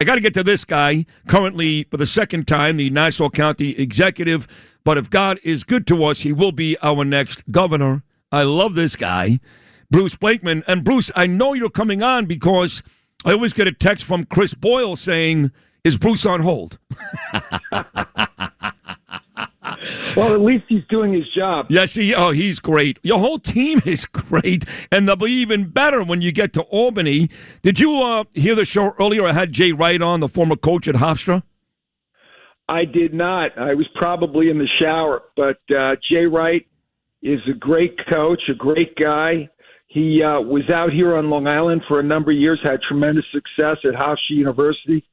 I got to get to this guy, currently for the second time, the Nassau County executive. But if God is good to us, he will be our next governor. I love this guy, Bruce Blakeman. And Bruce, I know you're coming on because I always get a text from Chris Boyle saying, is Bruce on hold? Well, at least he's doing his job. Yes, he's great. Your whole team is great, and they'll be even better when you get to Albany. Did you hear the show earlier? I had Jay Wright on, the former coach at Hofstra. I did not. I was probably in the shower, but Jay Wright is a great coach, a great guy. He was out here on Long Island for a number of years, had tremendous success at Hofstra University,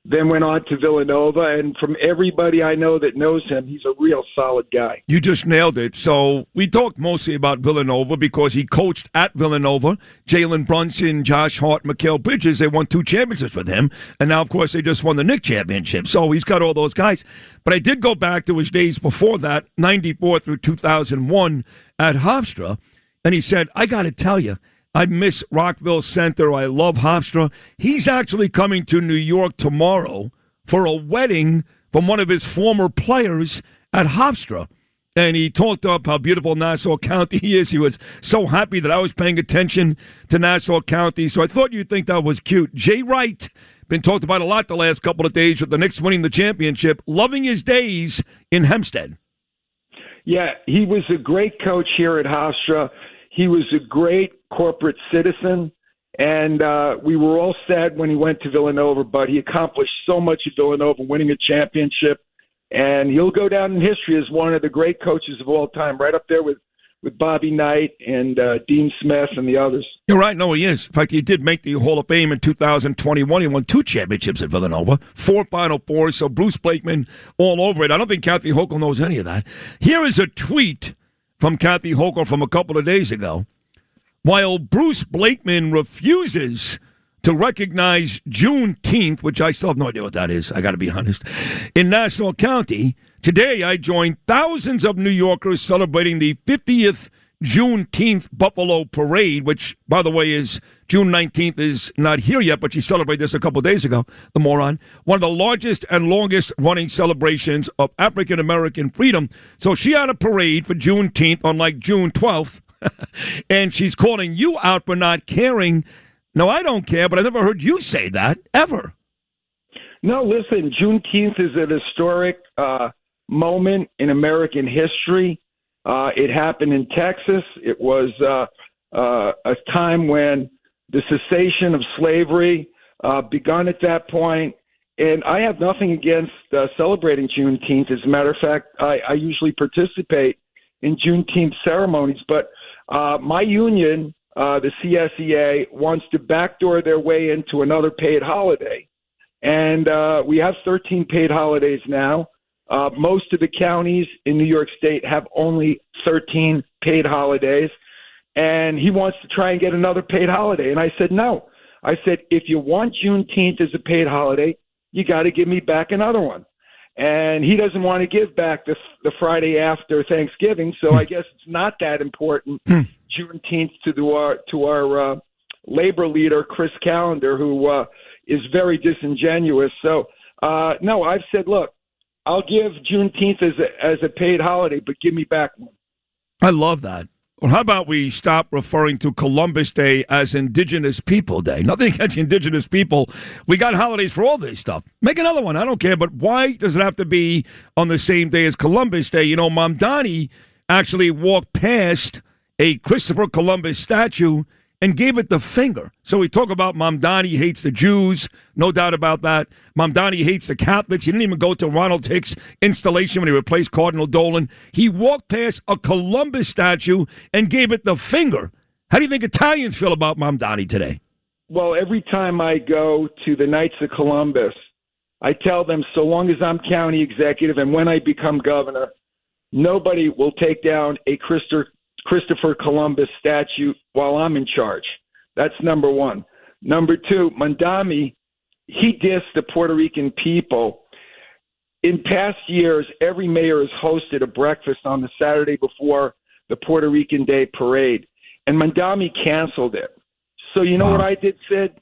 then went on to Villanova. And from everybody I know that knows him, he's a real solid guy. You just nailed it. So we talked mostly about Villanova because he coached at Villanova. Jalen Brunson, Josh Hart, Mikal Bridges, they won 2 championships with him. And now, of course, they just won the Knick championship. So he's got all those guys. But I did go back to his days before that, 94 through 2001 at Hofstra. And he said, I got to tell you, I miss Rockville Center. I love Hofstra. He's actually coming to New York tomorrow for a wedding from one of his former players at Hofstra. And he talked up how beautiful Nassau County is. He was so happy that I was paying attention to Nassau County. So I thought you'd think that was cute. Jay Wright, been talked about a lot the last couple of days with the Knicks winning the championship, loving his days in Hempstead. Yeah, he was a great coach here at Hofstra. He was a great corporate citizen, and we were all sad when he went to Villanova, but he accomplished so much at Villanova, winning a championship, and he'll go down in history as one of the great coaches of all time, right up there with Bobby Knight and Dean Smith and the others. You're right. No, he is. In fact, he did make the Hall of Fame in 2021. He won 2 championships at Villanova, 4 Final Fours, so Bruce Blakeman all over it. I don't think Kathy Hochul knows any of that. Here is a tweet from Kathy Hochul from a couple of days ago. While Bruce Blakeman refuses to recognize Juneteenth, which I still have no idea what that is, I got to be honest, in Nassau County, today I joined thousands of New Yorkers celebrating the 50th Juneteenth Buffalo Parade, which, by the way, is June 19th, is not here yet, but she celebrated this a couple of days ago, the moron. One of the largest and longest running celebrations of African-American freedom. So she had a parade for Juneteenth on like June 12th, and she's calling you out for not caring. No, I don't care, but I never heard you say that, ever. No, listen, Juneteenth is an historic moment in American history. It happened in Texas. It was a time when the cessation of slavery begun at that point. And I have nothing against celebrating Juneteenth. As a matter of fact, I usually participate in Juneteenth ceremonies. But my union, the CSEA, wants to backdoor their way into another paid holiday. And we have 13 paid holidays now. Most of the counties in New York State have only 13 paid holidays, and he wants to try and get another paid holiday. And I said, no. I said, if you want Juneteenth as a paid holiday, you got to give me back another one. And he doesn't want to give back the Friday after Thanksgiving, so I guess it's not that important, Juneteenth, to our labor leader, Chris Callender, who is very disingenuous. So, no, I've said, look, I'll give Juneteenth as a paid holiday, but give me back one. I love that. Well, how about we stop referring to Columbus Day as Indigenous People Day? Nothing against Indigenous people. We got holidays for all this stuff. Make another one. I don't care. But why does it have to be on the same day as Columbus Day? You know, Mamdani actually walked past a Christopher Columbus statue and gave it the finger. So we talk about Mamdani hates the Jews, no doubt about that. Mamdani hates the Catholics. He didn't even go to Ronald Hicks' installation when he replaced Cardinal Dolan. He walked past a Columbus statue and gave it the finger. How do you think Italians feel about Mamdani today? Well, every time I go to the Knights of Columbus, I tell them, so long as I'm county executive and when I become governor, nobody will take down a Christopher Columbus statue while I'm in charge. That's number one. Number two, Mamdani, he dissed the Puerto Rican people. In past years, every mayor has hosted a breakfast on the Saturday before the Puerto Rican Day parade, and Mamdani canceled it. So you know what I did, Sid?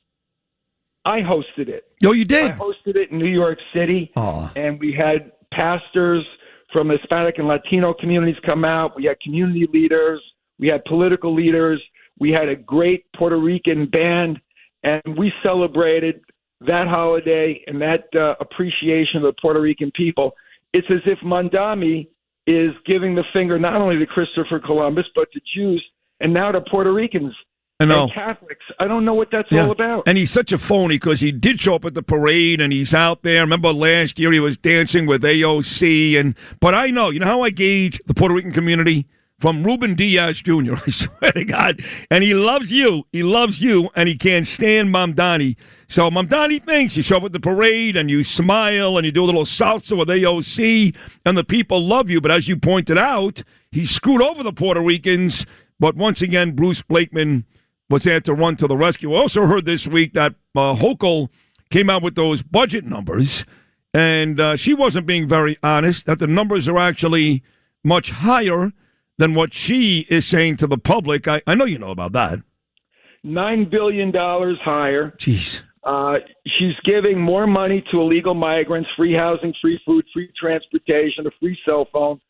I hosted it. Oh, you did? I hosted it in New York City, and we had pastors from Hispanic and Latino communities come out. We had community leaders. We had political leaders. We had a great Puerto Rican band, and we celebrated that holiday and that appreciation of the Puerto Rican people. It's as if Mamdani is giving the finger not only to Christopher Columbus, but to Jews and now to Puerto Ricans. I know. And Catholics. I don't know what that's all about. And he's such a phony because he did show up at the parade and he's out there. Remember last year he was dancing with AOC. But I know, you know how I gauge the Puerto Rican community? From Ruben Diaz Jr., I swear to God. And he loves you. He loves you, and he can't stand Mamdani. So Mamdani thinks you show up at the parade and you smile and you do a little salsa with AOC, and the people love you. But as you pointed out, he screwed over the Puerto Ricans. But once again, Bruce Blakeman was there to run to the rescue. I also heard this week that Hochul came out with those budget numbers, and she wasn't being very honest, that the numbers are actually much higher than what she is saying to the public. I know you know about that. $9 billion higher. Jeez. She's giving more money to illegal migrants, free housing, free food, free transportation, a free cell phone.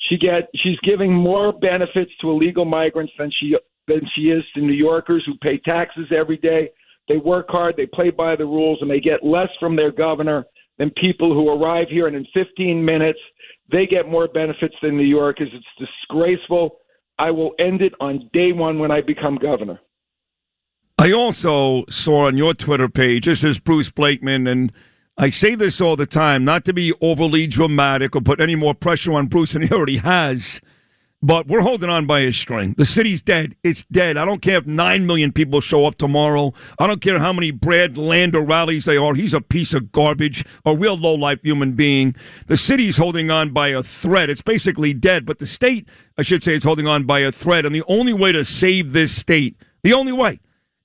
She's giving more benefits to illegal migrants than she is to New Yorkers who pay taxes every day. They work hard, they play by the rules, and they get less from their governor than people who arrive here and in 15 minutes they get more benefits than New Yorkers. It's disgraceful. I will end it on day one when I become governor. I also saw on your Twitter page, this is Bruce Blakeman, and I say this all the time, not to be overly dramatic or put any more pressure on Bruce than he already has, but we're holding on by a string. The city's dead. It's dead. I don't care if 9 million people show up tomorrow. I don't care how many Brad Lander rallies they are. He's a piece of garbage, a real low-life human being. The city's holding on by a thread. It's basically dead, but the state, I should say, is holding on by a thread, and the only way to save this state, the only way,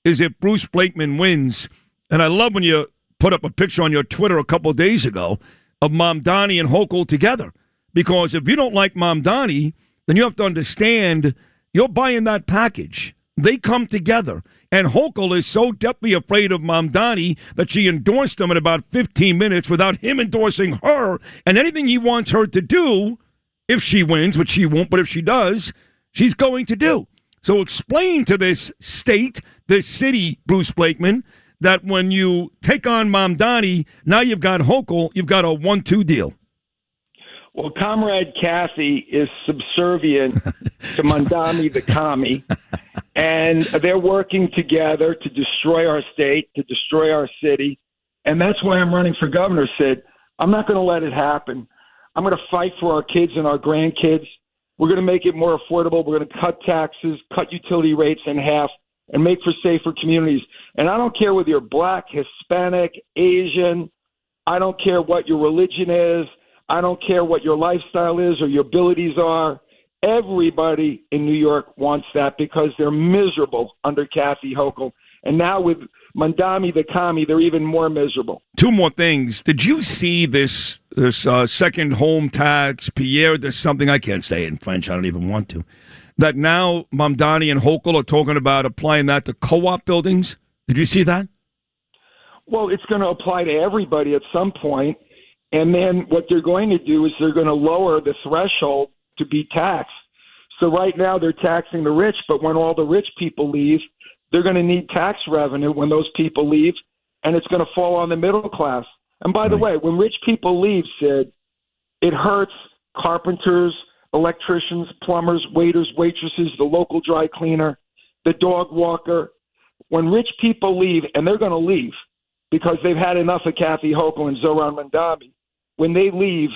is if Bruce Blakeman wins. And I love when you put up a picture on your Twitter a couple of days ago of Mamdani and Hochul together, because if you don't like Mamdani, then you have to understand you're buying that package. They come together. And Hochul is so deathly afraid of Mamdani that she endorsed him in about 15 minutes without him endorsing her. And anything he wants her to do, if she wins, which she won't, but if she does, she's going to do. So explain to this state, this city, Bruce Blakeman, that when you take on Mamdani, now you've got Hochul, you've got a 1-2 deal. Well, Comrade Kathy is subservient to Mamdani the commie, and they're working together to destroy our state, to destroy our city, and that's why I'm running for governor, Sid. I'm not going to let it happen. I'm going to fight for our kids and our grandkids. We're going to make it more affordable. We're going to cut taxes, cut utility rates in half, and make for safer communities. And I don't care whether you're black, Hispanic, Asian. I don't care what your religion is. I don't care what your lifestyle is or your abilities are. Everybody in New York wants that because they're miserable under Kathy Hochul. And now with Mamdani the commie, they're even more miserable. Two more things. Did you see this second home tax, Pierre, there's something, I can't say it in French, I don't even want to, that now Mamdani and Hochul are talking about applying that to co-op buildings? Did you see that? Well, it's going to apply to everybody at some point. And then what they're going to do is they're going to lower the threshold to be taxed. So right now they're taxing the rich, but when all the rich people leave, they're going to need tax revenue when those people leave, and it's going to fall on the middle class. And by the way, when rich people leave, Sid, it hurts carpenters, electricians, plumbers, waiters, waitresses, the local dry cleaner, the dog walker. When rich people leave, and they're going to leave because they've had enough of Kathy Hochul and Zohran Mamdani, when they leave,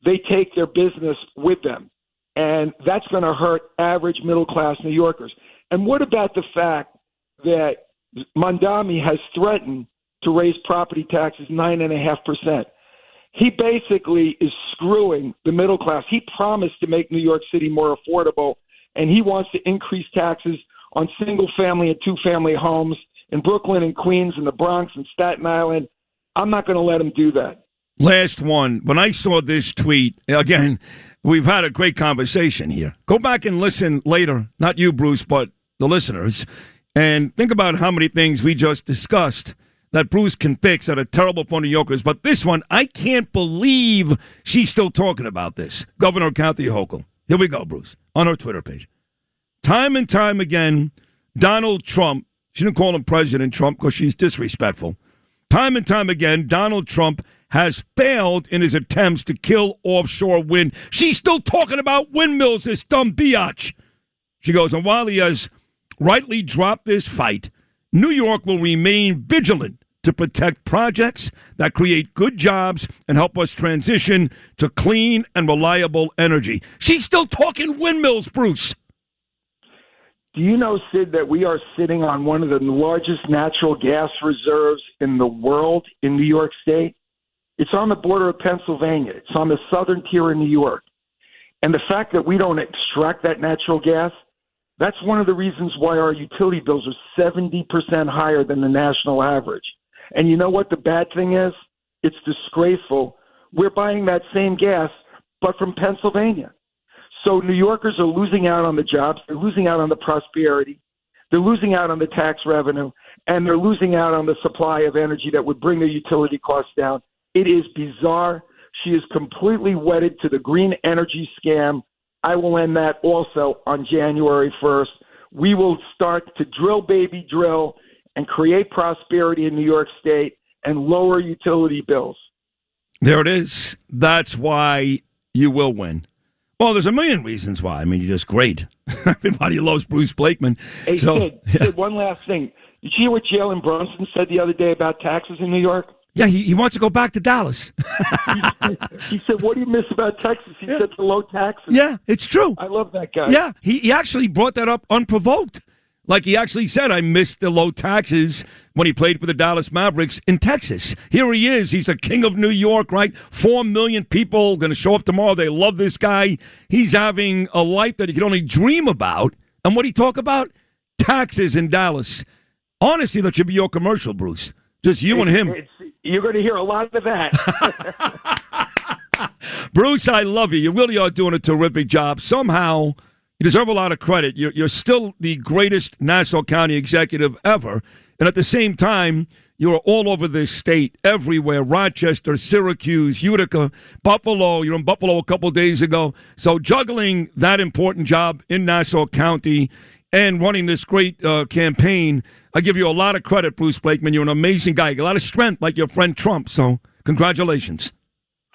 they take their business with them. And that's going to hurt average middle-class New Yorkers. And what about the fact that Mamdani has threatened to raise property taxes 9.5%? He basically is screwing the middle class. He promised to make New York City more affordable, and he wants to increase taxes on single-family and two-family homes in Brooklyn and Queens and the Bronx and Staten Island. I'm not going to let him do that. Last one. When I saw this tweet, again, we've had a great conversation here. Go back and listen later, not you, Bruce, but the listeners, and think about how many things we just discussed that Bruce can fix that are terrible for New Yorkers. But this one, I can't believe she's still talking about this. Governor Kathy Hochul. Here we go, Bruce, on her Twitter page. Time and time again, Donald Trump, she didn't call him President Trump because she's disrespectful. Time and time again, Donald Trump has failed in his attempts to kill offshore wind. She's still talking about windmills, this dumb biatch. She goes, and while he has rightly dropped this fight, New York will remain vigilant to protect projects that create good jobs and help us transition to clean and reliable energy. She's still talking windmills, Bruce. Do you know, Sid, that we are sitting on one of the largest natural gas reserves in the world in New York State? It's on the border of Pennsylvania. It's on the southern tier in New York. And the fact that we don't extract that natural gas, that's one of the reasons why our utility bills are 70% higher than the national average. And you know what the bad thing is? It's disgraceful. We're buying that same gas, but from Pennsylvania. So New Yorkers are losing out on the jobs. They're losing out on the prosperity. They're losing out on the tax revenue. And they're losing out on the supply of energy that would bring their utility costs down. It is bizarre. She is completely wedded to the green energy scam. I will end that also on January 1st. We will start to drill, baby, drill, and create prosperity in New York State and lower utility bills. There it is. That's why you will win. Well, there's a million reasons why. I mean, you're just great. Everybody loves Bruce Blakeman. Hey, Sid, one last thing. Did you hear what Jalen Brunson said the other day about taxes in New York? Yeah, he wants to go back to Dallas. He said, what do you miss about Texas? He said the low taxes. Yeah, it's true. I love that guy. Yeah, he actually brought that up unprovoked. Like he actually said, I missed the low taxes when he played for the Dallas Mavericks in Texas. Here he is. He's the king of New York, right? 4 million people going to show up tomorrow. They love this guy. He's having a life that he can only dream about. And what he talk about? Taxes in Dallas. Honestly, that should be your commercial, Bruce. Just you and him. You're going to hear a lot of that. Bruce, I love you. You really are doing a terrific job. Somehow, you deserve a lot of credit. You're still the greatest Nassau County executive ever. And at the same time, you're all over this state, everywhere. Rochester, Syracuse, Utica, Buffalo. You were in Buffalo a couple days ago. So juggling that important job in Nassau County and running this great campaign, I give you a lot of credit, Bruce Blakeman. You're an amazing guy. You got a lot of strength like your friend Trump. So congratulations.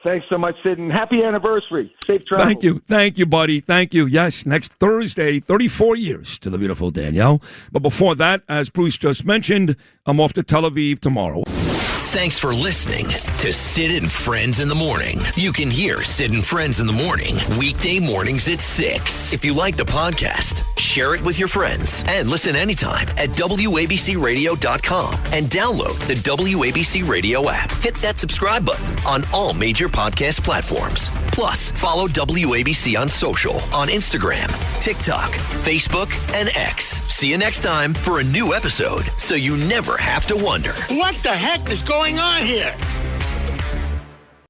Thanks so much, Sid, and happy anniversary. Safe travel. Thank you. Thank you, buddy. Thank you. Yes, next Thursday, 34 years to the beautiful Danielle. But before that, as Bruce just mentioned, I'm off to Tel Aviv tomorrow. Thanks for listening to Sid and Friends in the Morning. You can hear Sid and Friends in the Morning weekday mornings at 6. If you like the podcast, share it with your friends and listen anytime at WABCRadio.com and download the WABC Radio app. Hit that subscribe button on all major podcast platforms. Plus, follow WABC on social on Instagram, TikTok, Facebook, and X. See you next time for a new episode so you never have to wonder. What the heck is going on here?